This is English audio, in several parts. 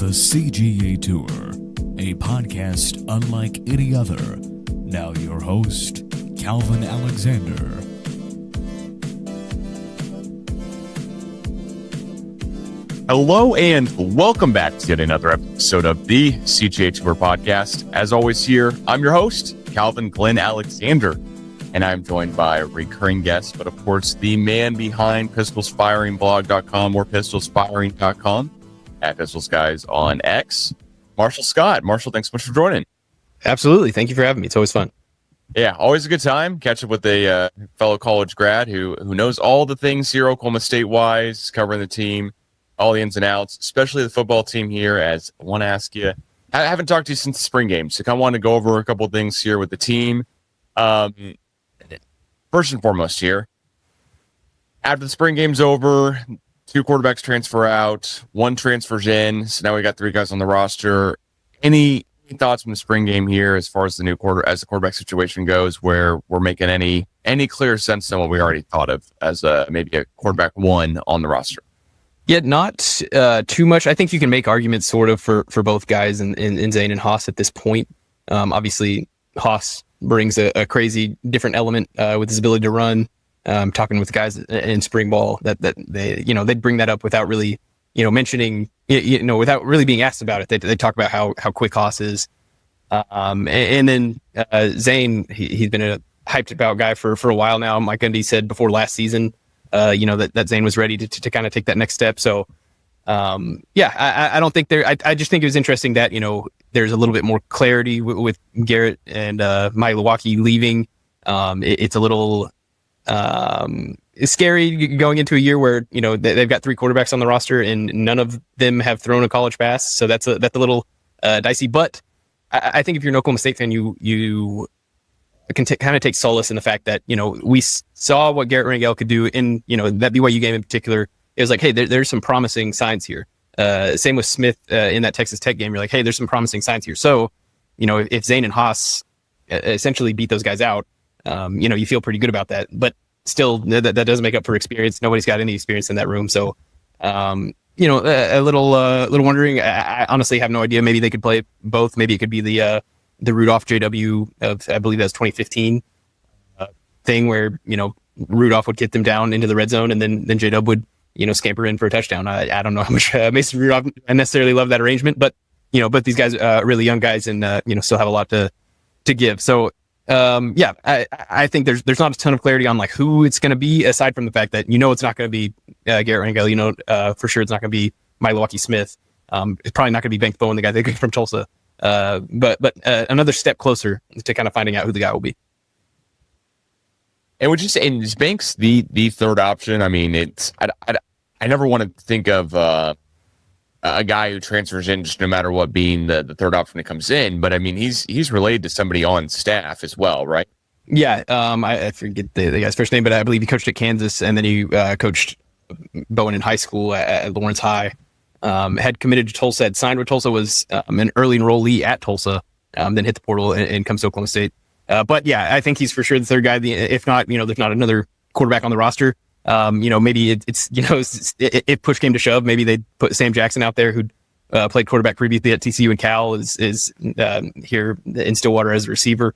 The CGA Tour, a podcast unlike any other. Now your host, Glen Alexander. Hello and welcome back to yet another episode of the CGA Tour podcast. As always here, I'm your host, Glen Alexander, and I'm joined by a recurring guest, but of course, the man behind pistolsfiringblog.com or pistolsfiring.com, at Pistols Guys on X, Marshall Scott. Marshall, thanks so much for joining. Absolutely. Thank you for having me. It's always fun. Yeah, always a good time. Catch up with a fellow college grad who knows all the things here Oklahoma State-wise, covering the team, all the ins and outs, especially the football team here. As I want to ask you, I haven't talked to you since the spring game, so I kind of want to go over a couple of things here with the team. First and foremost here, after the spring game's over, 2 quarterbacks transfer out, 1 transfers in, so now we got 3 guys on the roster. Any thoughts from the spring game here as far as the quarterback situation goes, where we're making any clear sense than what we already thought of as maybe a quarterback 1 on the roster? Yeah, not too much. I think you can make arguments sort of for both guys in Zane and Haas at this point. Obviously, Haas brings a crazy different element with his ability to run. Talking with guys in spring ball that they they'd bring that up without really mentioning without really being asked about it. They talk about how quick Haas is, and then Zane he's been a hyped about guy for a while now. Mike Gundy said before last season that Zane was ready to kind of take that next step. So I don't think I just think it was interesting that there's a little bit more clarity with Garrett and Milwaukee leaving. It's a little it's scary going into a year where they've got 3 quarterbacks on the roster and none of them have thrown a college pass, so that's a little dicey. But I think if you're an Oklahoma State fan, you can kind of take solace in the fact that we saw what Garrett Rangel could do in that BYU game in particular. It was like, hey, there's some promising signs here. Same with Smith in that Texas Tech game. You're like, hey, there's some promising signs here. So if Zane and Haas essentially beat those guys out, you feel pretty good about that, but still that doesn't make up for experience. Nobody's got any experience in that room. So, a little wondering. I honestly have no idea. Maybe they could play both. Maybe it could be the Rudolph JW of, I believe that's 2015 thing where, Rudolph would get them down into the red zone and then JW would, scamper in for a touchdown. I don't know how much Mason Rudolph, I necessarily love that arrangement, but these guys are really young guys and, still have a lot to give. So, I think there's not a ton of clarity on like who it's going to be, aside from the fact that it's not going to be Garrett Rangel. For sure it's not going to be Milwaukee Smith. It's probably not going to be Banks Bowen, the guy they got from Tulsa. But another step closer to kind of finding out who the guy will be. And would you say is Banks the third option? I mean, I never want to think of a guy who transfers in just no matter what being the third option that comes in. But I mean, he's related to somebody on staff as well, right? Yeah. I forget the guy's first name, but I believe he coached at Kansas and then he coached Bowen in high school at Lawrence High. Had committed to Tulsa, had signed with Tulsa, was an early enrollee at Tulsa, then hit the portal and comes to Oklahoma State. But yeah, I think he's for sure the third guy. If not, there's not another quarterback on the roster. Maybe it's if push came to shove, maybe they'd put Sam Jackson out there, who'd played quarterback previously at TCU and Cal, is here in Stillwater as a receiver.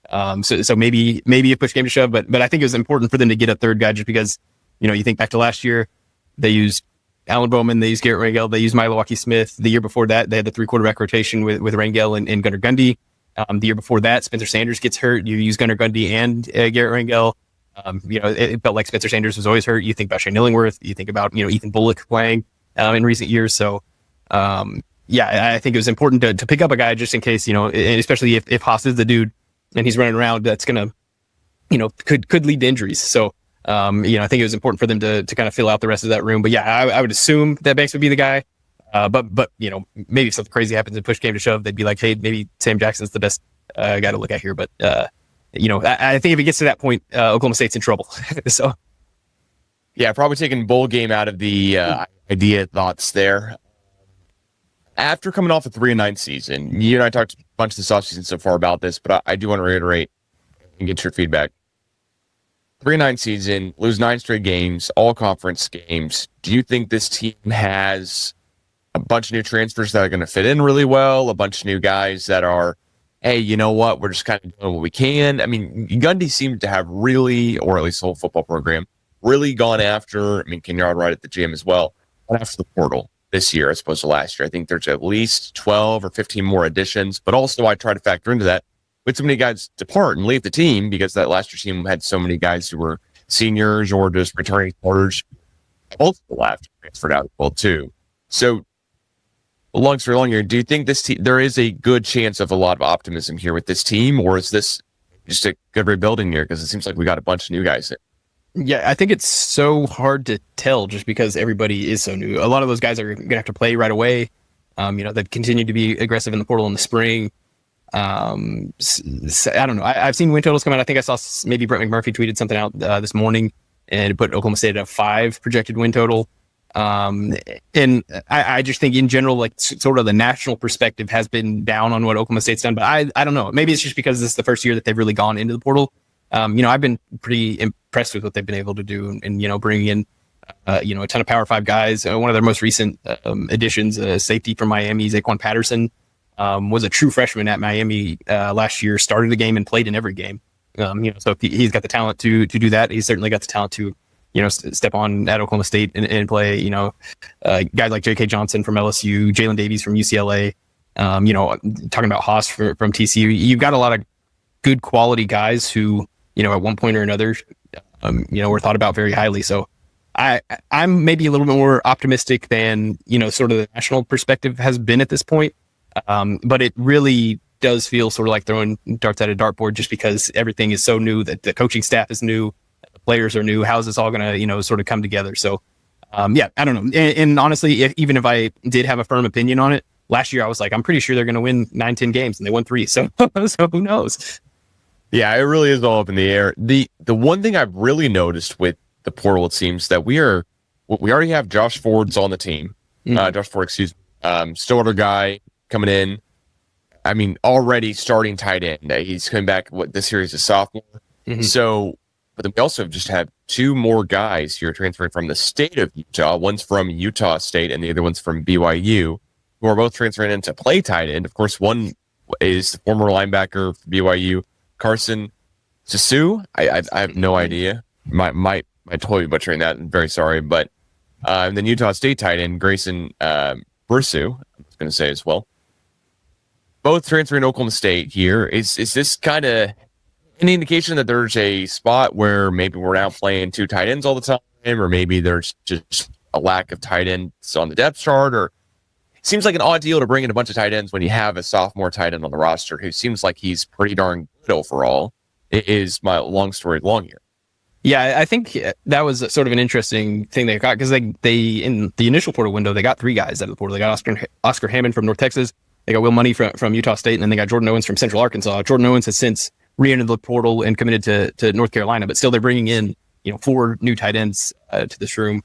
So maybe if push came to shove, but I think it was important for them to get a third guy just because, you think back to last year, they used Alan Bowman, they used Garrett Rangel, they used Milwaukee Smith. The year before that, they had the 3 quarterback rotation with Rangel and Gunnar Gundy. The year before that, Spencer Sanders gets hurt. You use Gunnar Gundy and Garrett Rangel. It felt like Spencer Sanders was always hurt. You think about Shane Illingworth. You think about, Ethan Bullock playing in recent years. So, I think it was important to pick up a guy just in case, and especially if Haas is the dude and he's running around, that's going to, could lead to injuries. So, I think it was important for them to kind of fill out the rest of that room. But yeah, I would assume that Banks would be the guy. But maybe if something crazy happens and push came to shove, they'd be like, hey, maybe Sam Jackson's the best guy to look at here. But, I think if it gets to that point, Oklahoma State's in trouble. So, yeah, probably taking bowl game out of the idea thoughts there. After coming off a 3-9 season, you and I talked a bunch this offseason so far about this, but I do want to reiterate and get your feedback. 3-9 season, lose 9 straight games, all conference games. Do you think this team has a bunch of new transfers that are going to fit in really well, a bunch of new guys that are, hey, you know what, we're just kind of doing what we can. I mean, Gundy seemed to have really, or at least the whole football program, really gone after, I mean, Kenyon right at the gym as well, gone after the portal this year as opposed to last year. I think there's at least 12 or 15 more additions, but also I try to factor into that with so many guys depart and leave the team because that last year's team had so many guys who were seniors or just returning starters. Also left transferred out as well too. So long story long here, do you think this team, there is a good chance of a lot of optimism here with this team, or is this just a good rebuilding year? Because it seems like we got a bunch of new guys in. Yeah, I think it's so hard to tell just because everybody is so new. A lot of those guys are going to have to play right away. They've continued to be aggressive in the portal in the spring. I don't know. I've seen win totals come out. I think I saw maybe Brett McMurphy tweeted something out this morning and put Oklahoma State at a 5 projected win total. And I just think in general, like sort of the national perspective has been down on what Oklahoma State's done, but I don't know. Maybe it's just because this is the first year that they've really gone into the portal. I've been pretty impressed with what they've been able to do and bringing in, a ton of Power 5 guys. One of their most recent additions, safety from Miami, Zaquan Patterson, was a true freshman at Miami last year, started the game and played in every game. So he's got the talent to do that. He's certainly got the talent to, step on at Oklahoma State and play, guys like J.K. Johnson from LSU, Jalen Davies from UCLA, talking about Haas from TCU. You've got a lot of good quality guys who, at one point or another, were thought about very highly. So I'm maybe a little bit more optimistic than, sort of the national perspective has been at this point. But it really does feel sort of like throwing darts at a dartboard just because everything is so new, that the coaching staff is new, the players are new. How's this all going to, sort of come together? So, I don't know. And honestly, even if I did have a firm opinion on it, last year I was like, I'm pretty sure they're going to win 9-10 games, and they won 3. So who knows? Yeah, it really is all up in the air. The one thing I've really noticed with the portal, it seems that we already have Josh Ford's on the team. Josh Ford, still other guy coming in. I mean, already starting tight end. He's coming back this year as a sophomore. Mm-hmm. So, but then we also just have 2 more guys here transferring from the state of Utah. One's from Utah State and the other one's from BYU, who are both transferring in to play tight end. Of course, one is the former linebacker for BYU, Carson Sasu. I have no idea. Might totally be butchering that. I'm very sorry. But and then Utah State tight end, Grayson Bursu, I was going to say as well. Both transferring to Oklahoma State here. Is this kind of any indication that there's a spot where maybe we're now playing 2 tight ends all the time, or maybe there's just a lack of tight ends on the depth chart? Or it seems like an odd deal to bring in a bunch of tight ends when you have a sophomore tight end on the roster who seems like he's pretty darn good overall. It is my long story long here. Yeah, I think that was sort of an interesting thing they got because they in the initial portal window, they got 3 guys out of the portal. They got Oscar Hammond from North Texas. They got Will Money from Utah State, and then they got Jordan Owens from Central Arkansas. Jordan Owens has since re-entered the portal and committed to North Carolina, but still they're bringing in 4 new tight ends to this room.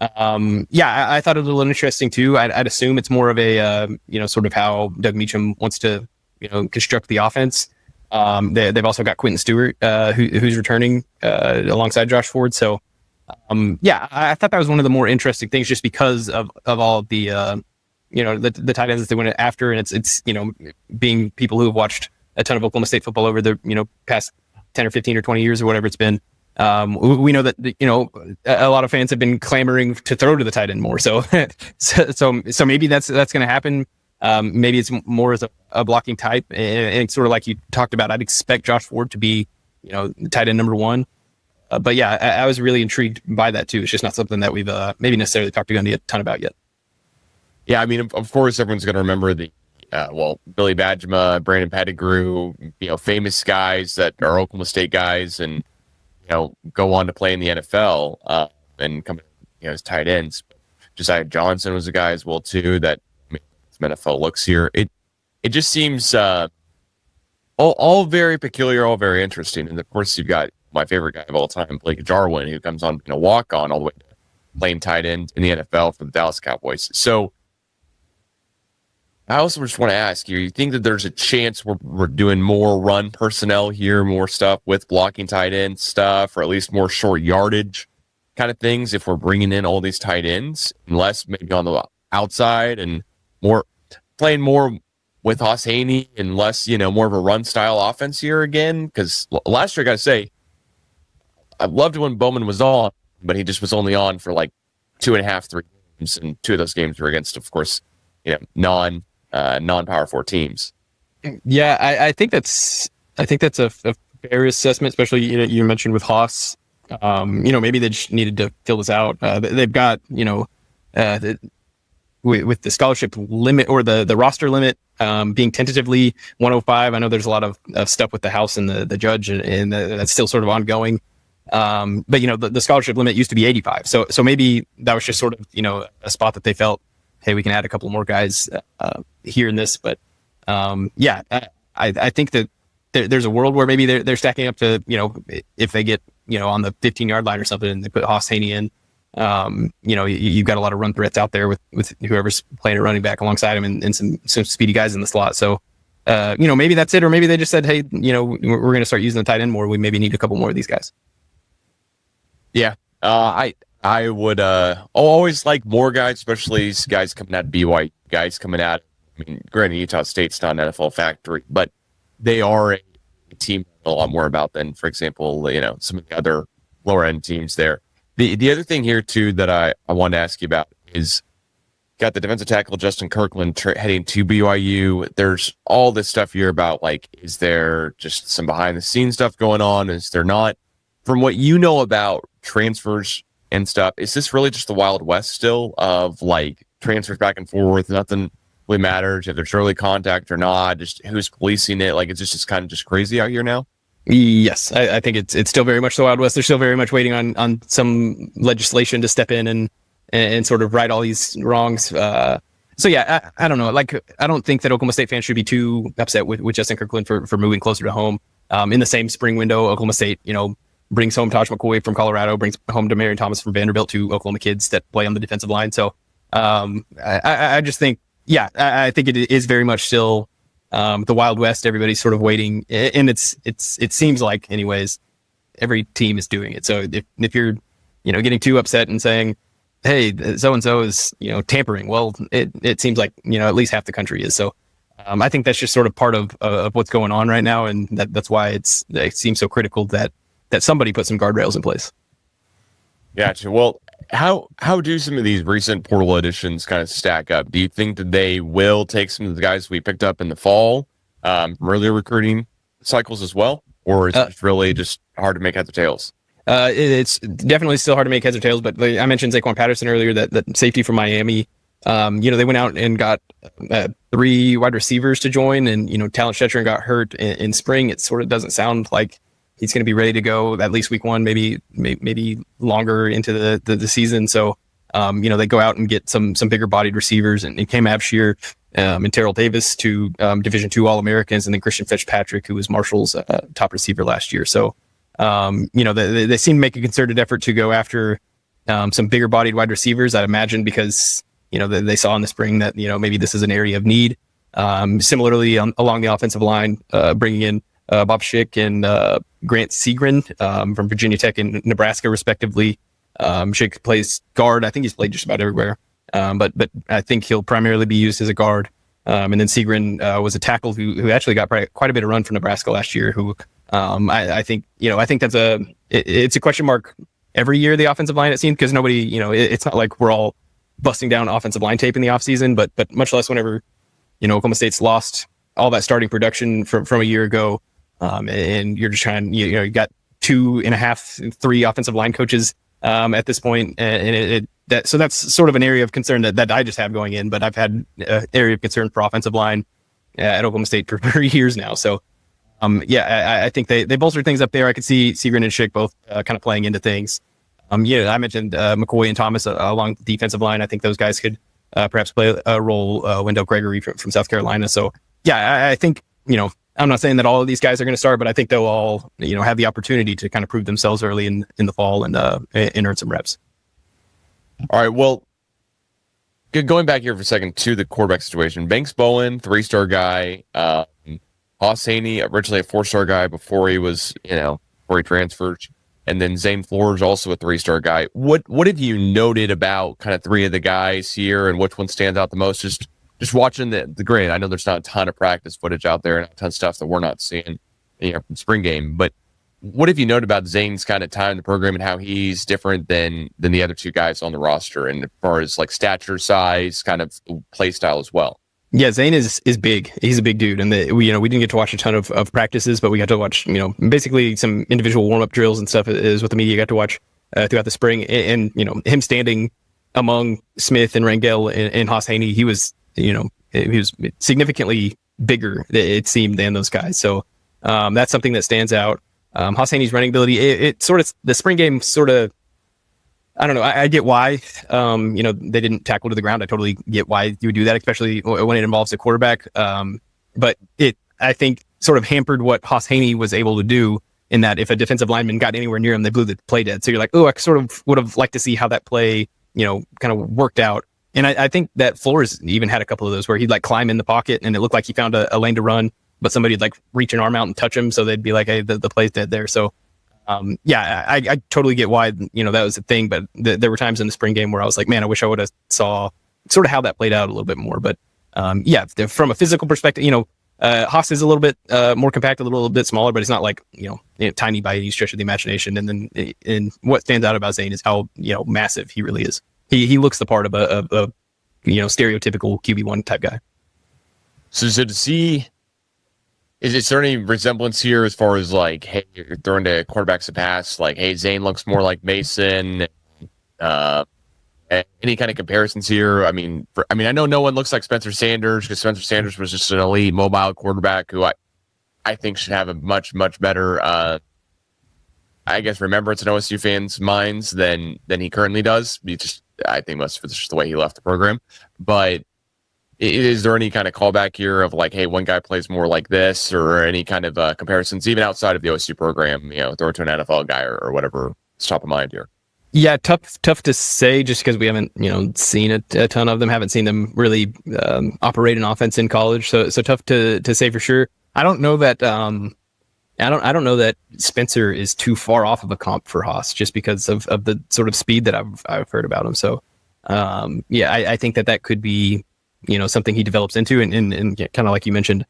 I thought it was a little interesting too. I'd assume it's more of a sort of how Doug Meacham wants to construct the offense. They've also got Quentin Stewart who's returning alongside Josh Ford. So I thought that was one of the more interesting things just because of all of the the tight ends that they went after, and it's being people who have watched a ton of Oklahoma State football over the past 10 or 15 or 20 years or whatever it's been. We know that a lot of fans have been clamoring to throw to the tight end more. So maybe that's going to happen. Maybe it's more as a blocking type, and sort of like you talked about. I'd expect Josh Ford to be tight end number 1. But yeah, I was really intrigued by that too. It's just not something that we've maybe necessarily talked to Gundy a ton about yet. Yeah, I mean, of course, everyone's going to remember the Billy Badgema, Brandon Pettigrew, famous guys that are Oklahoma State guys, and go on to play in the NFL and come as tight ends. Josiah Johnson was a guy as well too that made some NFL looks here. It just seems all very peculiar, all very interesting, and of course you've got my favorite guy of all time, Blake Jarwin, who comes on walk on all the way to playing tight end in the NFL for the Dallas Cowboys. So I also just want to ask you think that there's a chance we're doing more run personnel here, more stuff with blocking tight end stuff, or at least more short yardage kind of things if we're bringing in all these tight ends, and less maybe on the outside and more playing more with Haas Haney and less, more of a run style offense here again? Because last year, I got to say, I loved when Bowman was on, but he just was only on for like 2.5, 3 games, and 2 of those games were against, of course, non-Power 4 teams. Yeah, I think that's a fair assessment, especially you mentioned with Haas. Maybe they just needed to fill this out. They've got with the scholarship limit or the roster limit being tentatively 105. I know there's a lot of stuff with the House and the judge, and that's still sort of ongoing. But the scholarship limit used to be 85. So maybe that was just sort of a spot that they felt, hey, we can add a couple more guys here in this. But I think that there's a world where maybe they're stacking up to if they get on the 15-yard line or something and they put Haas Haney in. You've got a lot of run threats out there with whoever's playing a running back alongside him and some speedy guys in the slot. So, maybe that's it, or maybe they just said, hey, we're going to start using the tight end more. We maybe need a couple more of these guys. Yeah. I would always like more guys, especially guys coming out of BYU, guys coming out. I mean, granted, Utah State's not an NFL factory, but they are a team a lot more about than, for example, some of the other lower end teams there. The other thing here too that I wanted to ask you about is got the defensive tackle Justin Kirkland heading to BYU. There's all this stuff here about like, is there just some behind the scenes stuff going on? Is there not? From what you know about transfers and stuff, is this really just the Wild West still of like transfers back and forth? Nothing really matters if there's early contact or not. Just who's policing it? Like, it's just kind of just crazy out here now. Yes, I think it's still very much the Wild West. They're still very much waiting on some legislation to step in and sort of right all these wrongs. So yeah, I don't know. Like, I don't think that Oklahoma State fans should be too upset with Justin Kirkland for moving closer to home. In the same spring window, Oklahoma State, brings home Taj McCoy from Colorado, brings home Demarion Thomas from Vanderbilt, 2 Oklahoma kids that play on the defensive line. So I just think, I think it is very much still the Wild West. Everybody's sort of waiting, and it seems like, anyways, every team is doing it. So if you're getting too upset and saying, hey, so and so is tampering, well, it seems like at least half the country is. So I think that's just sort of part of what's going on right now, and that's why it seems so critical that somebody put some guardrails in place. Gotcha. Well, how do some of these recent portal additions kind of stack up? Do you think that they will take some of the guys we picked up in the fall from earlier recruiting cycles as well? Or is it really just hard to make heads or tails? It's definitely still hard to make heads or tails, but I mentioned Zaquan Patterson earlier, that safety from Miami. They went out and got 3 wide receivers to join, and Talon Stetron got hurt in spring. It sort of doesn't sound like he's going to be ready to go at least week 1, maybe longer into the season. So, they go out and get some bigger bodied receivers, and Cam Abshir and Terrell Davis, 2 Division II All-Americans, and then Christian Fitzpatrick, who was Marshall's top receiver last year. So, they seem to make a concerted effort to go after some bigger bodied wide receivers, I'd imagine, because, they saw in the spring that, maybe this is an area of need. Similarly, along the offensive line, bringing in Bob Schick and Grant Segrin from Virginia Tech and Nebraska, respectively. Schick plays guard. I think he's played just about everywhere, but I think he'll primarily be used as a guard. And then Segrin was a tackle who actually got quite a bit of run for Nebraska last year. Who I think that's it's a question mark every year, the offensive line, it seems, because nobody, it's not like we're all busting down offensive line tape in the offseason, but much less whenever Oklahoma State's lost all that starting production from a year ago. And you're just trying, you got 2.5, 3 offensive line coaches at this point, and so that's sort of an area of concern that I just have going in. But I've had an area of concern for offensive line at Oklahoma State for years now. So I think they bolstered things up there. I could see Segrin and Schick both kind of playing into things. I mentioned McCoy and Thomas along the defensive line. I think those guys could perhaps play a role. Wendell Gregory from South Carolina. So I think I'm not saying that all of these guys are going to start, but I think they'll all, have the opportunity to kind of prove themselves early in the fall and earn some reps. All right. Well, going back here for a second to the quarterback situation, Banks Bowen, 3-star guy, Haas Haney, originally a 4-star guy before he was, before he transferred. And then Zane Flores, also a 3-star guy. What have you noted about kind of 3 of the guys here, and which one stands out the most? Just watching the grid. I know there's not a ton of practice footage out there and a ton of stuff that we're not seeing, from spring game. But what have you noted about Zane's kind of time in the program and how he's different than the other 2 guys on the roster, and as far as like stature, size, kind of play style as well? Yeah, Zane is big. He's a big dude, and we didn't get to watch a ton of practices, but we got to watch basically some individual warm up drills and stuff is what the media got to watch throughout the spring. And him standing among Smith and Rangel and Haas Haney, he was significantly bigger, it seemed, than those guys. So that's something that stands out. Haas Haney's running ability, it sort of, the spring game sort of, I don't know. I get why, they didn't tackle to the ground. I totally get why you would do that, especially when it involves a quarterback. But it, I think, sort of hampered what Haas Haney was able to do, in that if a defensive lineman got anywhere near him, they blew the play dead. So you're like, oh, I sort of would have liked to see how that play, kind of worked out. And I think that Flores even had a couple of those where he'd like climb in the pocket and it looked like he found a lane to run, but somebody'd like reach an arm out and touch him. So they'd be like, hey, the play's dead there. So I totally get why, that was a thing, but there were times in the spring game where I was like, man, I wish I would have saw sort of how that played out a little bit more. But from a physical perspective, Haas is a little bit more compact, a little bit smaller, but it's not like, tiny by any stretch of the imagination. And then what stands out about Zane is how, massive he really is. He looks the part of a stereotypical QB1 type guy. So to see, is there any resemblance here as far as like, hey, you're throwing to quarterbacks to pass, like, hey, Zane looks more like Mason, any kind of comparisons here? I mean, I know no one looks like Spencer Sanders, because Spencer Sanders was just an elite mobile quarterback who I think should have a much, much better, remembrance in OSU fans' minds than he currently does. I think most of it's just the way he left the program. But is there any kind of callback here of like, hey, one guy plays more like this, or any kind of comparisons, even outside of the OSU program, throw it to an NFL guy or whatever is top of mind here? Yeah, tough to say, just because we haven't, seen a ton of them, haven't seen them really operate an offense in college. So tough to say for sure. I don't know that I don't know that Spencer is too far off of a comp for Haas, just because of the sort of speed that I've heard about him. So I think that could be something he develops into, and kind of like you mentioned,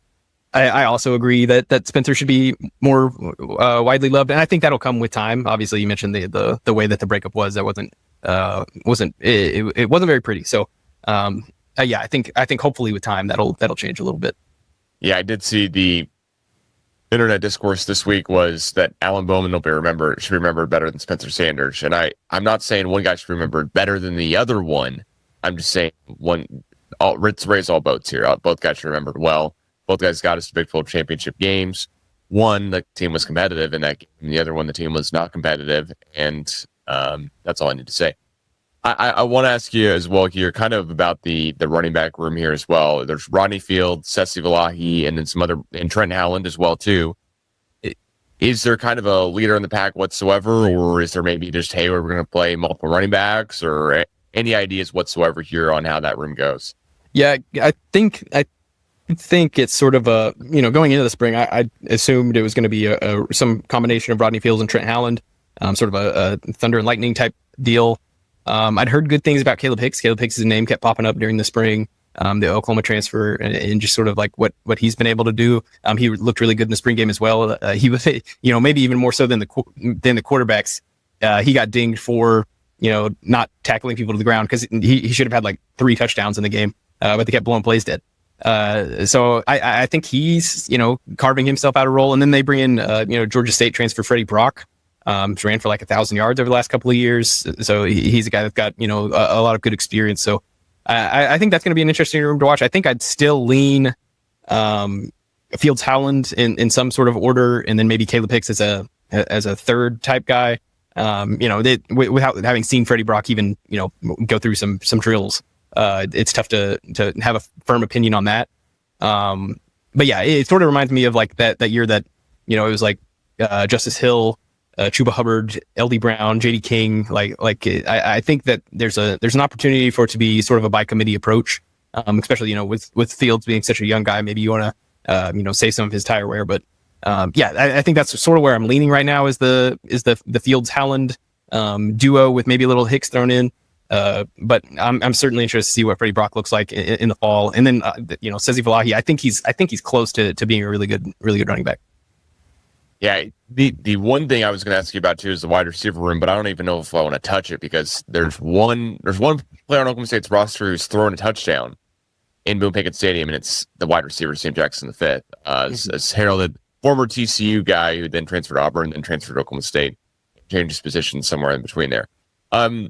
I also agree that Spencer should be more widely loved, and I think that'll come with time. Obviously, you mentioned the way that the breakup was, that wasn't very pretty. So I think hopefully with time that'll change a little bit. Yeah, I did see the internet discourse this week was that Alan Bowman should be remembered better than Spencer Sanders, and I'm not saying one guy should be remembered better than the other one. I'm just saying let's raise all boats here. Both guys should be remembered well. Both guys got us to Big 12 championship games. One, the team was competitive in that game. The other one, the team was not competitive. And that's all I need to say. I want to ask you as well here, kind of about the running back room here as well. There's Rodney Field, Sesi Valahi, and then some other, and Trent Howland as well too. Is there kind of a leader in the pack whatsoever, or is there maybe just, hey, we're going to play multiple running backs, or any ideas whatsoever here on how that room goes? Yeah, I think it's sort of a, going into the spring, I assumed it was going to be some combination of Rodney Fields and Trent Howland, sort of a thunder and lightning type deal. I'd heard good things about Caleb Hicks. Caleb Hicks' name kept popping up during the spring, the Oklahoma transfer, and just sort of like what he's been able to do. He looked really good in the spring game as well. He was, maybe even more so than the quarterbacks. He got dinged for, not tackling people to the ground, because he should have had like 3 touchdowns in the game, but they kept blowing plays dead. So I think he's, carving himself out a role. And then they bring in, Georgia State transfer Freddie Brock, ran for like 1,000 yards over the last couple of years. So he's a guy that's got, a lot of good experience. So I think that's going to be an interesting room to watch. I think I'd still lean Fields Howland in some sort of order, and then maybe Caleb Hicks as a third type guy. Without having seen Freddie Brock even, go through some drills, it's tough to have a firm opinion on that. But yeah, it sort of reminds me of like that year that, it was like Justice Hill, Chuba Hubbard, LD Brown, JD King. I think that there's an opportunity for it to be sort of a by committee approach, especially, with Fields being such a young guy. Maybe you want to, save some of his tire wear, but I think that's sort of where I'm leaning right now is the Fields Howland duo with maybe a little Hicks thrown in. But I'm certainly interested to see what Freddie Brock looks like in the fall. And then Sezi Valahi, I think he's close to being a really good running back. Yeah, the one thing I was going to ask you about too is the wide receiver room, but I don't even know if I want to touch it because there's one player on Oklahoma State's roster who's throwing a touchdown in Boone Pickett Stadium, and it's the wide receiver Sam Jackson the fifth, as heralded former TCU guy who then transferred to Auburn, then transferred to Oklahoma State, changed his position somewhere in between there. I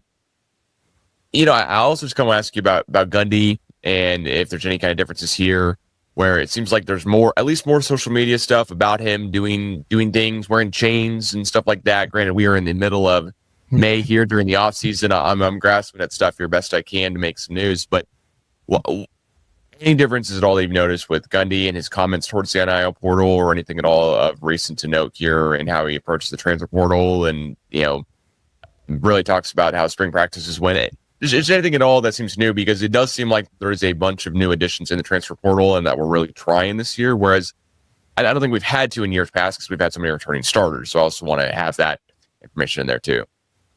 also just kind of ask you about Gundy and if there's any kind of differences here, where it seems like there's at least more social media stuff about him doing things, wearing chains and stuff like that. Granted, we are in the middle of May here during the off season. I'm grasping at stuff here best I can to make some news. But any differences at all that you've noticed with Gundy and his comments towards the NIL portal, or anything at all of recent to note here, and how he approaches the transfer portal, and really talks about how spring practices went. Is there anything at all that seems new? Because it does seem like there is a bunch of new additions in the transfer portal and that we're really trying this year. Whereas I don't think we've had to in years past because we've had so many returning starters. So I also want to have that information in there too.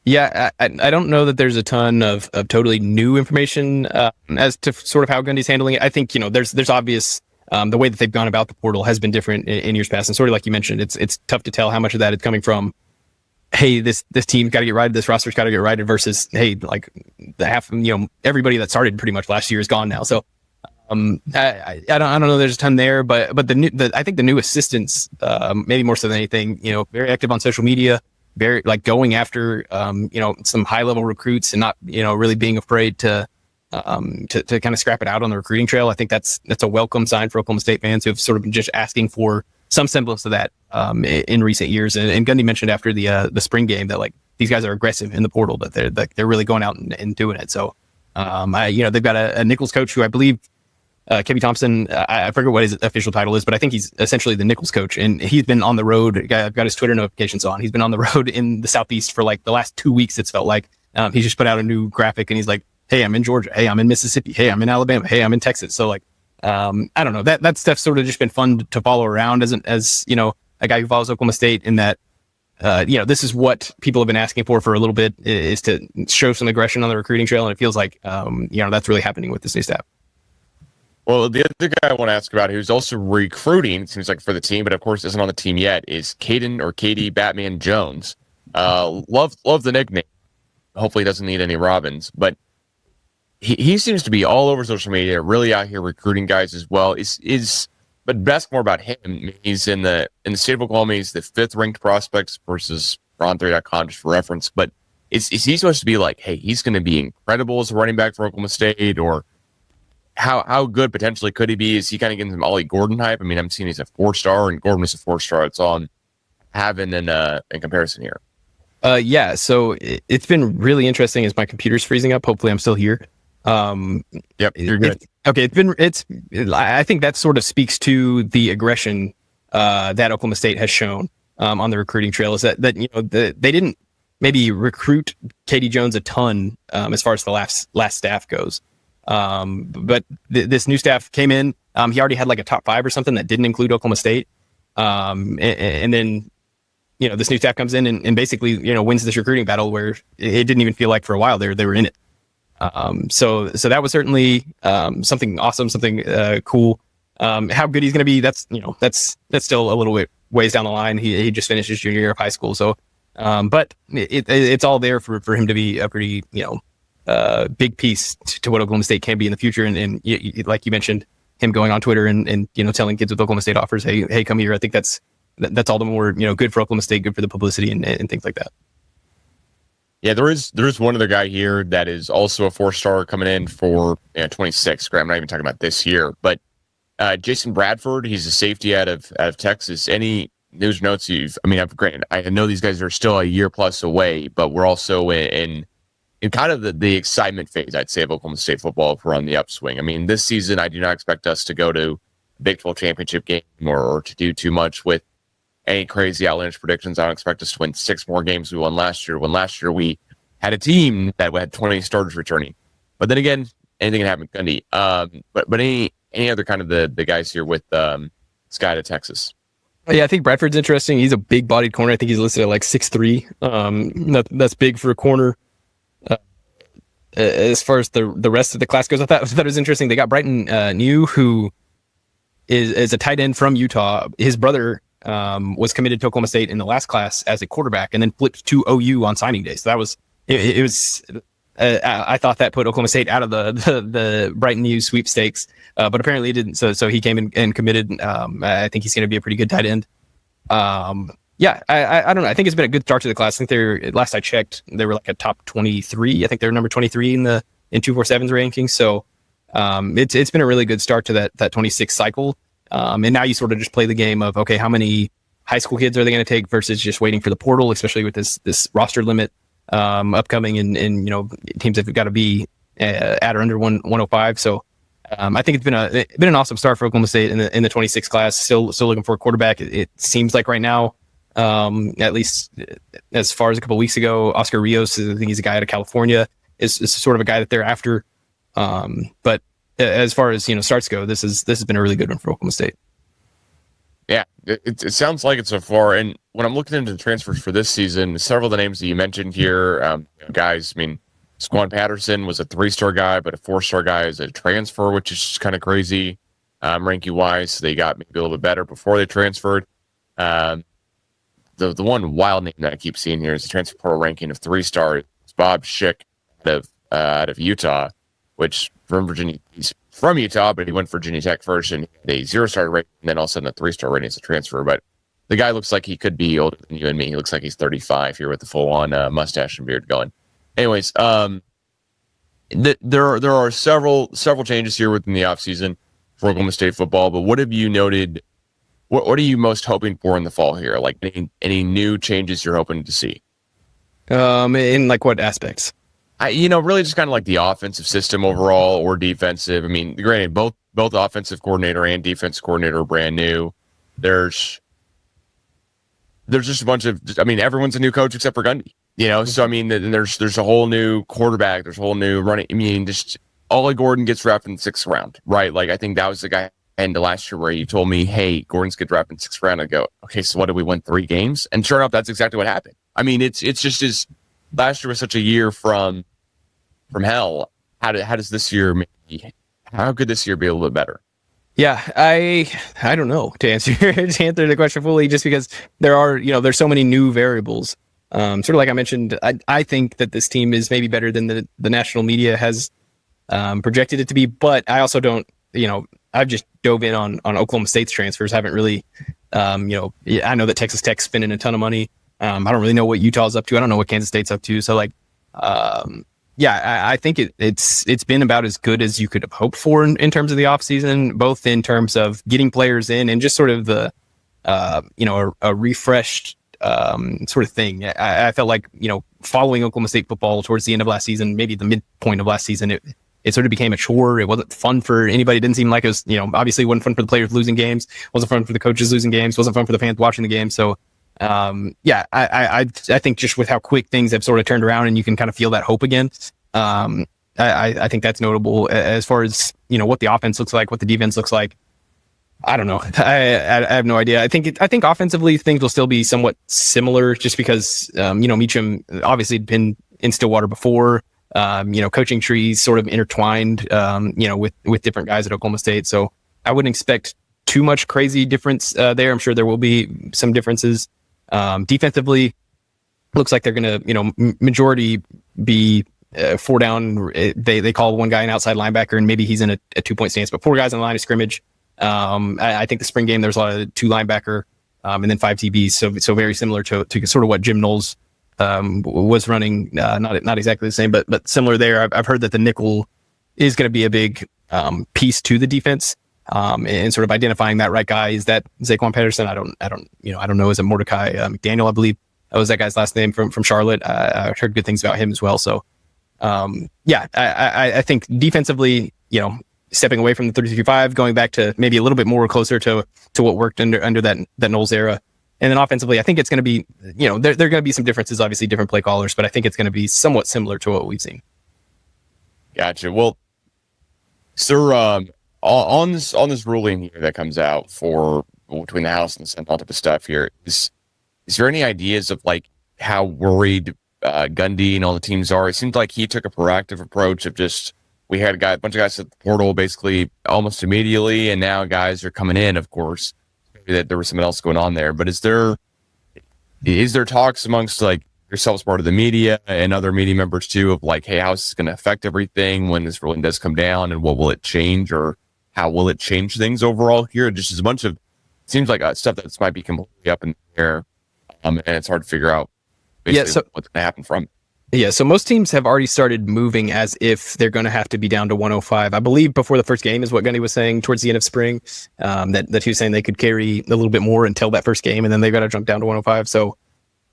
Yeah, I don't know that there's a ton of totally new information as to sort of how Gundy's handling it. I think, there's obvious, the way that they've gone about the portal has been different in years past. And sort of like you mentioned, it's tough to tell how much of that is coming from, hey, this team's got to get righted, this roster's got to get righted, versus, hey, like the half, everybody that started pretty much last year is gone now. So I don't know, there's a ton there, but I think the new assistants, maybe more so than anything, very active on social media, very like going after some high level recruits and not really being afraid to kind of scrap it out on the recruiting trail. I think that's a welcome sign for Oklahoma State fans who have sort of been just asking for some semblance of that in recent years. And Gundy mentioned after the spring game that like these guys are aggressive in the portal, that they're really going out and doing it. So they've got a Nichols coach who I believe Kevin Thompson, I forget what his official title is, but I think he's essentially the Nichols coach, and he's been on the road. I've got his Twitter notifications on. He's been on the road in the Southeast for like the last 2 weeks. It's felt like he just put out a new graphic, and he's like, "Hey, I'm in Georgia. Hey, I'm in Mississippi. Hey, I'm in Alabama. Hey, I'm in Texas." So like, I don't know, that stuff's sort of just been fun to follow around as a guy who follows Oklahoma State, in that this is what people have been asking for a little bit, is to show some aggression on the recruiting trail, and it feels like that's really happening with this new staff. Well, the other guy I want to ask about, who's also recruiting, it seems like, for the team, but of course isn't on the team yet, is Caden or Katie Batman Jones. Love the nickname. Hopefully he doesn't need any Robins, but he seems to be all over social media, really out here recruiting guys as well. But best more about him. He's in the state of Oklahoma. He's the 5th ranked prospects versus Ron3.com, just for reference. But is he supposed to be like, hey, he's going to be incredible as a running back for Oklahoma State, or how good potentially could he be? Is he kind of getting some Ollie Gordon hype? I mean, I'm seeing he's a 4-star, and Gordon is a 4-star. It's all I'm having in comparison here. Yeah. So it's been really interesting as my computer's freezing up. Hopefully I'm still here. Yep, you're good. I think that sort of speaks to the aggression that Oklahoma State has shown on the recruiting trail, is that they didn't maybe recruit Katie Jones a ton as far as the last staff goes. But this new staff came in. He already had like a top 5 or something that didn't include Oklahoma State. And then this new staff comes in and basically wins this recruiting battle where it didn't even feel like for a while they were in it. So that was certainly something awesome, something cool. How good he's going to be, that's still a little ways down the line. He just finished his junior year of high school, so but it's all there for him to be a pretty big piece to what Oklahoma State can be in the future. And like you mentioned, him going on Twitter and telling kids with Oklahoma State offers, hey, come here. I think that's all the more good for Oklahoma State, good for the publicity and things like that. Yeah, there is one other guy here that is also a 4-star coming in for 26. I'm not even talking about this year, but Jason Bradford, he's a safety out of Texas. Any news notes granted, I know these guys are still a year plus away, but we're also in kind of the excitement phase, I'd say, of Oklahoma State football if we're on the upswing. I mean, this season, I do not expect us to go to Big 12 championship game or to do too much with any crazy outlandish predictions. I don't expect us to win 6 more games we won last year, when last year we had a team that had 20 starters returning. But then again, anything can happen, Gundy. But any other kind of the guys here with Sky to Texas? Yeah, I think Bradford's interesting. He's a big-bodied corner. I think he's listed at like 6'3". That's big for a corner. As far as the rest of the class goes, I thought it was interesting. They got Brighton New, who is a tight end from Utah. His brother was committed to Oklahoma State in the last class as a quarterback, and then flipped to OU on signing day. So that was it was. I thought that put Oklahoma State out of the Brighton New sweepstakes, but apparently it didn't. So he came in and committed. I think he's going to be a pretty good tight end. Yeah, I don't know. I think it's been a good start to the class. I think last I checked, they were like a top 23. I think they're number 23 in 247's ranking. So it's been a really good start to that 26 cycle. And now you sort of just play the game of, okay, how many high school kids are they going to take versus just waiting for the portal, especially with this roster limit upcoming, and teams have got to be at or under 105. So I think it's been an awesome start for Oklahoma State in the 26 class. Still looking for a quarterback. It seems like right now, at least as far as a couple of weeks ago, Oscar Rios, I think he's a guy out of California, is sort of a guy that they're after. But as far as starts go, this has been a really good one for Oklahoma State. Yeah, it sounds like it so far. And when I'm looking into the transfers for this season, several of the names that you mentioned here, guys, I mean, Squan Patterson was a 3-star guy, but a 4-star guy is a transfer, which is just kind of crazy, ranking wise. They got maybe a little bit better before they transferred. The one wild name that I keep seeing here is the transfer portal ranking of 3-star. It's Bob Schick out of Utah, which from Virginia, he's from Utah, but he went for Virginia Tech first and had a 0-star rating, and then all of a sudden a 3-star rating as a transfer. But the guy looks like he could be older than you and me. He looks like he's 35 here with the full-on mustache and beard going. Anyways, there are several changes here within the offseason for Oklahoma State football, but what have you noted? What are you most hoping for in the fall here? Like any new changes you're hoping to see? In like what aspects? Really just kind of like the offensive system overall or defensive. I mean, granted, both offensive coordinator and defensive coordinator are brand new. There's just a bunch of, everyone's a new coach except for Gundy, So, I mean, there's a whole new quarterback. There's a whole new running. I mean, just Ollie Gordon gets drafted in the 6th round, right? Like, I think that was the guy end of last year where you told me, hey, Gordon's get drafted in the 6th round. I go, okay, so what, did we win 3 games? And sure enough, that's exactly what happened. I mean, it's just as last year was such a year from hell. How does this year how could this year be a little bit better? Yeah, I don't know to answer the question fully, just because there are, there's so many new variables. Sort of like I mentioned, I think that this team is maybe better than the national media has projected it to be, but I also don't, I've just dove in on Oklahoma State's transfers. I haven't really, I know that Texas Tech's spending a ton of money. I don't really know what Utah's up to. I don't know what Kansas State's up to. So like, I think it's been about as good as you could have hoped for in terms of the offseason, both in terms of getting players in and just sort of the, a refreshed sort of thing. I felt like, following Oklahoma State football towards the end of last season, maybe the midpoint of last season, it sort of became a chore. It wasn't fun for anybody. It didn't seem like it was, obviously it wasn't fun for the players losing games, wasn't fun for the coaches losing games, wasn't fun for the fans watching the game. So, I think just with how quick things have sort of turned around and you can kind of feel that hope again. I think that's notable as far as, what the offense looks like, what the defense looks like. I don't know. I have no idea. I think offensively things will still be somewhat similar just because, Meacham obviously had been in Stillwater before, coaching trees sort of intertwined, with different guys at Oklahoma State. So I wouldn't expect too much crazy difference there. I'm sure there will be some differences. Defensively, looks like they're going to, majority be 4 down. They call one guy an outside linebacker, and maybe he's in a 2-point stance, but 4 guys on the line of scrimmage. I think the spring game, there's a lot of 2 linebacker, and then 5 TBs. So very similar to sort of what Jim Knowles was running. Not exactly the same, but similar there. I've heard that the nickel is going to be a big piece to the defense. And sort of identifying that right guy. Is that Zaquan Patterson? I don't know. Is it Mordecai McDaniel? I believe that was that guy's last name from Charlotte. I heard good things about him as well. So, I think defensively, stepping away from the 33-5, going back to maybe a little bit more closer to what worked under that Knowles era. And then offensively, I think it's going to be, there are going to be some differences, obviously different play callers, but I think it's going to be somewhat similar to what we've seen. Gotcha. Well, sir, on this ruling here that comes out for between the House and the Senate, all type of stuff here. Is there any ideas of like how worried Gundy and all the teams are? It seems like he took a proactive approach of just, we had a bunch of guys at the portal basically almost immediately, and now guys are coming in, of course. Maybe that there was something else going on there. But is there talks amongst like yourself as part of the media and other media members too of like, hey, how is this going to affect everything when this ruling does come down, and what will it change, or how will it change things overall here? Just as a bunch of, seems like stuff that might be completely up in the air, and it's hard to figure out basically what's going to happen from it. Yeah, so most teams have already started moving as if they're going to have to be down to 105. I believe before the first game is what Gundy was saying towards the end of spring, that he was saying they could carry a little bit more until that first game, and then they've got to jump down to 105. So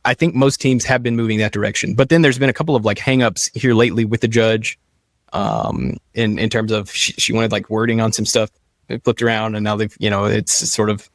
I think most teams have been moving that direction. But then there's been a couple of like hangups here lately with the judge, in terms of she wanted like wording on some stuff. It flipped around, and now they've, it's sort of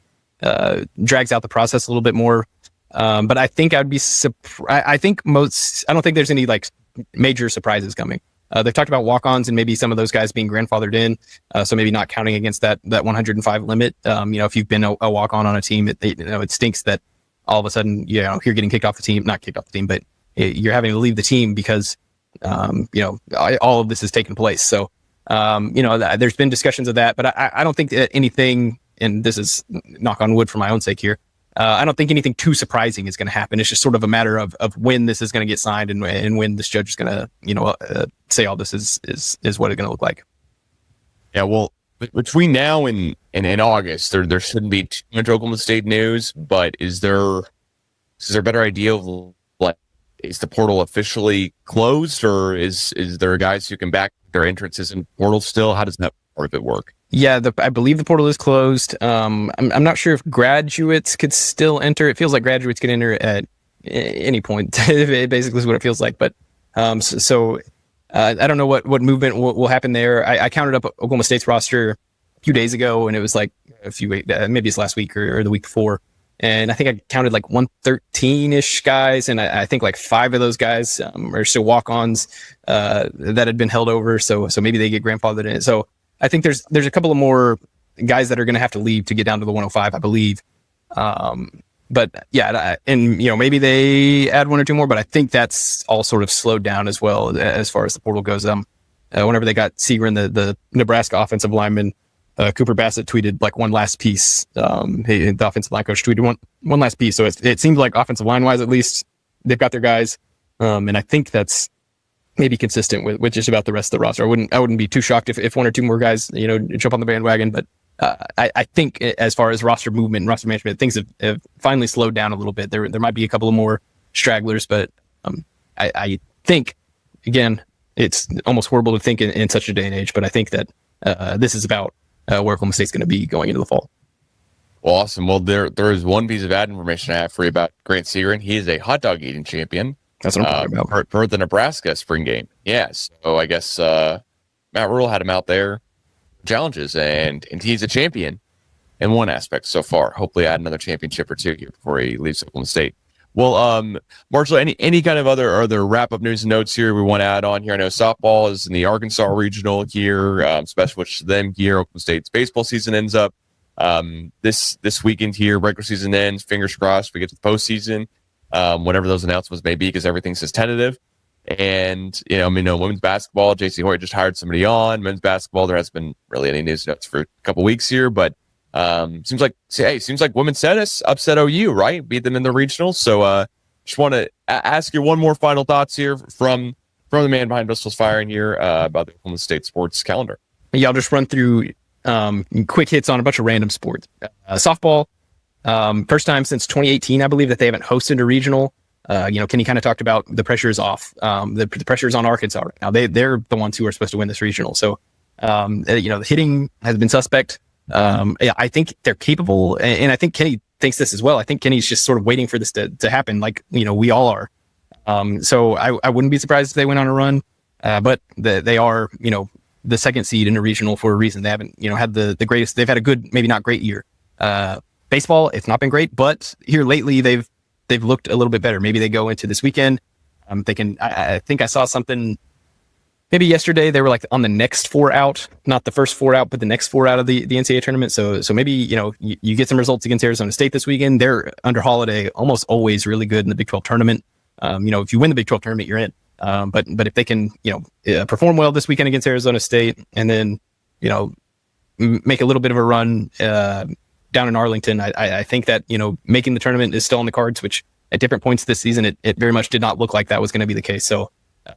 drags out the process a little bit more. But I think I'd be surprised. I don't think there's any like major surprises coming. They've talked about walk-ons and maybe some of those guys being grandfathered in. So maybe not counting against that 105 limit. If you've been a walk-on on a team, it stinks that all of a sudden, you're getting kicked off the team, not kicked off the team, but you're having to leave the team because, all of this has taken place. So, there's been discussions of that, but I don't think that anything, and this is knock on wood for my own sake here, I don't think anything too surprising is going to happen. It's just sort of a matter of when this is going to get signed and when this judge is going to, say all this is what it's going to look like. Yeah, well, between now and August, there shouldn't be too much Oklahoma State news, but is there a better idea of like, is the portal officially closed, or is there guys who can back their entrances in portal still? How does that part of it work? Yeah, I believe the portal is closed. I'm not sure if graduates could still enter. It feels like graduates can enter at any point. Basically is what it feels like. But I don't know what movement will happen there. I counted up Oklahoma State's roster a few days ago, and it was like maybe it's last week or the week before. And I think I counted like 113-ish guys, and I think like 5 of those guys are still walk-ons that had been held over. So maybe they get grandfathered in. So I think there's a couple of more guys that are going to have to leave to get down to the 105, I believe. But yeah, and maybe they add 1 or 2 more, but I think that's all sort of slowed down as well as far as the portal goes. Whenever they got Segrin, the Nebraska offensive lineman, Cooper Bassett tweeted like one last piece. The offensive line coach tweeted one last piece. So it seems like offensive line wise, at least they've got their guys. And I think that's maybe consistent with just about the rest of the roster. I wouldn't be too shocked if 1 or 2 more guys, jump on the bandwagon. But I think as far as roster movement and roster management, things have finally slowed down a little bit. There might be a couple of more stragglers, but I think, again, it's almost horrible to think in such a day and age, but I think that this is about where Oklahoma State's going to be going into the fall. Well, awesome. Well, there is one piece of ad information I have for you about Grant Segrin. He is a hot dog eating champion. That's what I'm talking about. Per the Nebraska spring game. Yeah. So I guess Matt Rule had him out there challenges, and he's a champion in one aspect so far. Hopefully add another championship or 2 here before he leaves Oklahoma State. Well, Marshall, any kind of other wrap-up news and notes here we want to add on here? I know softball is in the Arkansas regional here, special wish to them here. Oklahoma State's baseball season ends up this weekend here. Regular season ends. Fingers crossed we get to the postseason. Whatever those announcements may be, because everything says tentative. And, women's basketball, JC Hoyt just hired somebody on. Men's basketball, there hasn't been really any news notes for a couple weeks here, but seems like women's tennis upset OU, right? Beat them in the regional. So just want to ask you one more final thoughts here from the man behind Bristol's Firing here about the Oklahoma State sports calendar. Yeah, I'll just run through quick hits on a bunch of random sports. Softball, first time since 2018, I believe, that they haven't hosted a regional. Kenny kind of talked about the pressure is off. The pressure is on Arkansas right now. They're the ones who are supposed to win this regional. So, the hitting has been suspect. I think they're capable, and I think Kenny thinks this as well. I think Kenny's just sort of waiting for this to happen, like we all are. So I wouldn't be surprised if they went on a run. But they are the second seed in a regional for a reason. They haven't had the greatest. They've had a good, maybe not great year. Baseball, it's not been great, but here lately they've looked a little bit better. Maybe they go into this weekend. I think I saw something maybe yesterday they were like on the next 4 out, not the first 4 out, but the next 4 out of the NCAA tournament. So maybe, you get some results against Arizona State this weekend. They're under Holiday almost always really good in the Big 12 tournament. If you win the Big 12 tournament, you're in. But if they can, perform well this weekend against Arizona State, and then, make a little bit of a run down in Arlington, I think that, making the tournament is still on the cards, which at different points this season, it very much did not look like that was going to be the case. So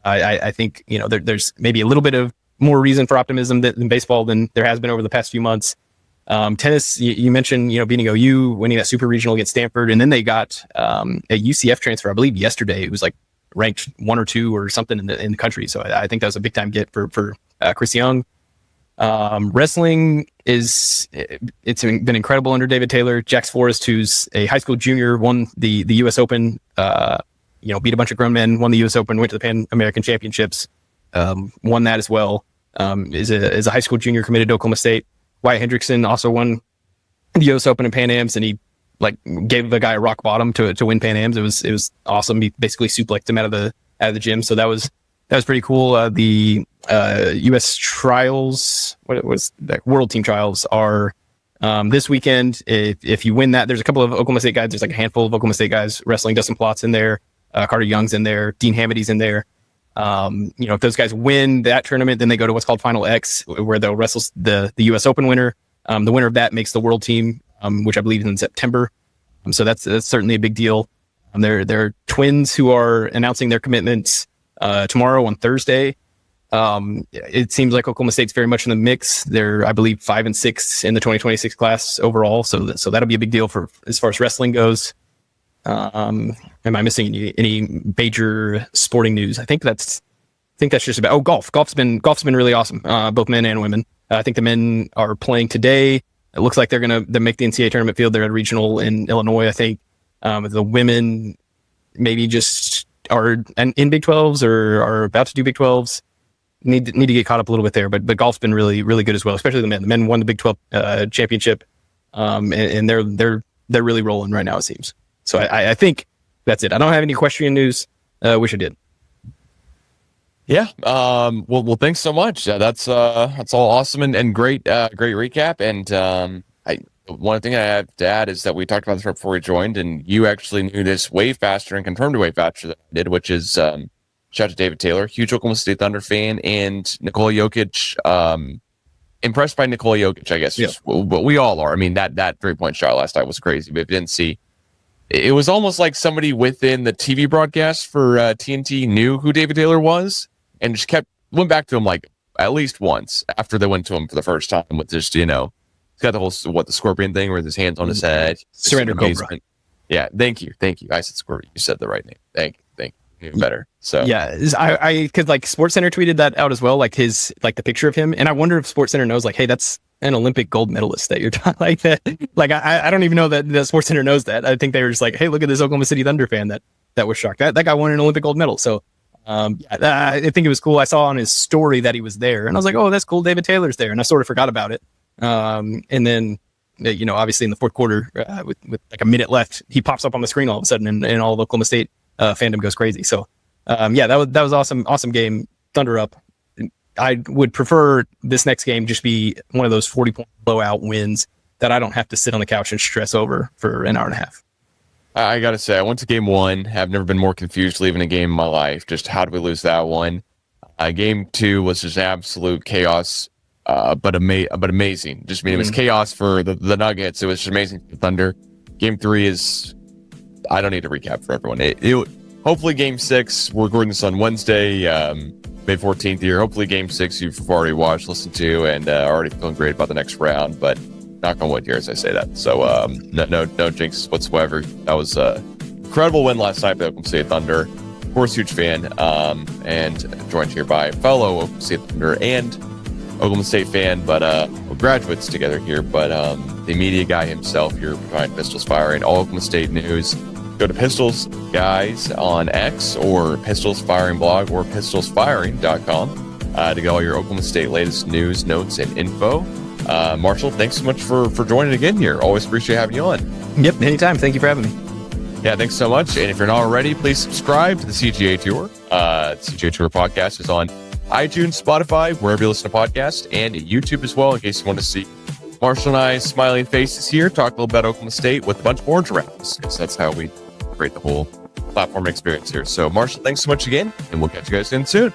I think, there's maybe a little bit of more reason for optimism than baseball than there has been over the past few months. Tennis, you mentioned, beating OU, winning that super regional against Stanford, and then they got a UCF transfer, I believe yesterday. It was like ranked 1 or 2 or something in the country. So I think that was a big time get for Chris Young. Wrestling it's been incredible under David Taylor. Jax Forrest, who's a high school junior, won the U.S. Open, beat a bunch of grown men, won the U.S. Open, went to the Pan American Championships, won that as well. Is a high school junior committed to Oklahoma State. Wyatt Hendrickson also won the U.S. Open and Pan Ams, and he gave the guy a rock bottom to win Pan Ams. It was awesome. He basically suplexed him out of the gym. So that was pretty cool. The U.S. trials, what was that? World Team Trials are this weekend. If you win that, there's a couple of Oklahoma State guys. There's like a handful of Oklahoma State guys wrestling. Dustin Plott's in there. Carter Young's in there. Dean Hamidy's in there. If those guys win that tournament, then they go to what's called Final X, where they'll wrestle the U.S. Open winner. The winner of that makes the world team, which I believe is in September. So that's certainly a big deal. There are twins who are announcing their commitments tomorrow on Thursday. It seems like Oklahoma State's very much in the mix. They're, I believe, 5 and 6 in the 2026 class overall. So that'll be a big deal for as far as wrestling goes. Am I missing any major sporting news? I think that's just about. Golf. Golf's been really awesome. Both men and women. I think the men are playing today. It looks like they're make the NCAA tournament field. They're at a regional in Illinois, I think. The women maybe just are in Big 12s or are about to do Big 12s. Need to get caught up a little bit there, but golf's been really, really good as well, especially the men. The men won the Big 12 championship, and they're really rolling right now, it seems. So I think that's it. I don't have any equestrian news. Wish I did. Yeah. Well, thanks so much. That's all awesome and great recap. And one thing I have to add is that we talked about this right before we joined, and you actually knew this way faster and confirmed it way faster than I did, which is shout out to David Taylor, huge Oklahoma State Thunder fan, and Nikola Jokic. Impressed by Nikola Jokic, I guess. Yeah. But we all are. I mean, that 3-point shot last night was crazy. But if you didn't see, it was almost like somebody within the TV broadcast for TNT knew who David Taylor was and just went back to him like at least once after they went to him for the first time with just, he's got the whole, the scorpion thing with his hands on his head. Surrender Cobra. Yeah. Thank you. I said scorpion. You said the right name. Thank you. Even better. So yeah, I could SportsCenter tweeted that out as well, the picture of him, and I wonder if SportsCenter knows hey, that's an Olympic gold medalist that you're talking like that. I don't even know that SportsCenter knows that. I think they were just hey, look at this Oklahoma City Thunder fan that was shocked. That guy won an Olympic gold medal. So I think it was cool. I saw on his story that he was there, and I was like, oh, that's cool. David Taylor's there, and I sort of forgot about it. And then obviously in the fourth quarter, with a minute left, he pops up on the screen all of a sudden, and all of Oklahoma State fandom goes crazy. So that was awesome game. Thunder up. I would prefer this next game just be one of those 40-point blowout wins that I don't have to sit on the couch and stress over for an hour and a half. I gotta say, I went to game 1. I've never been more confused leaving a game in my life. Just how did we lose that one? Game 2 was just absolute chaos, but amazing. Just it was chaos for the Nuggets. It was just amazing for the Thunder. Game 3 is, I don't need to recap for everyone. Hopefully game 6, we're recording this on Wednesday, May 14th here. Hopefully game 6 you've already watched, listened to, and already feeling great about the next round. But knock on wood here as I say that. So no jinx whatsoever. That was an incredible win last night by Oklahoma State Thunder. Of course, huge fan, and joined here by fellow Oklahoma State Thunder and Oklahoma State fan, but we're graduates together here. But the media guy himself here behind Pistols Firing, all Oklahoma State news. Go to Pistols Guys on X or Pistols Firing blog or pistolsfiring.com to get all your Oklahoma State latest news, notes, and info. Marshall, thanks so much for joining again here. Always appreciate having you on. Yep, anytime. Thank you for having me. Yeah, thanks so much. And if you're not already, please subscribe to the CGA Tour. CGA Tour podcast is on iTunes, Spotify, wherever you listen to podcasts, and YouTube as well, in case you want to see Marshall and I's smiling faces here, talk a little about Oklahoma State with a bunch of orange around us, because that's how we create the whole platform experience here. So, Marshall, thanks so much again, and we'll catch you guys in soon.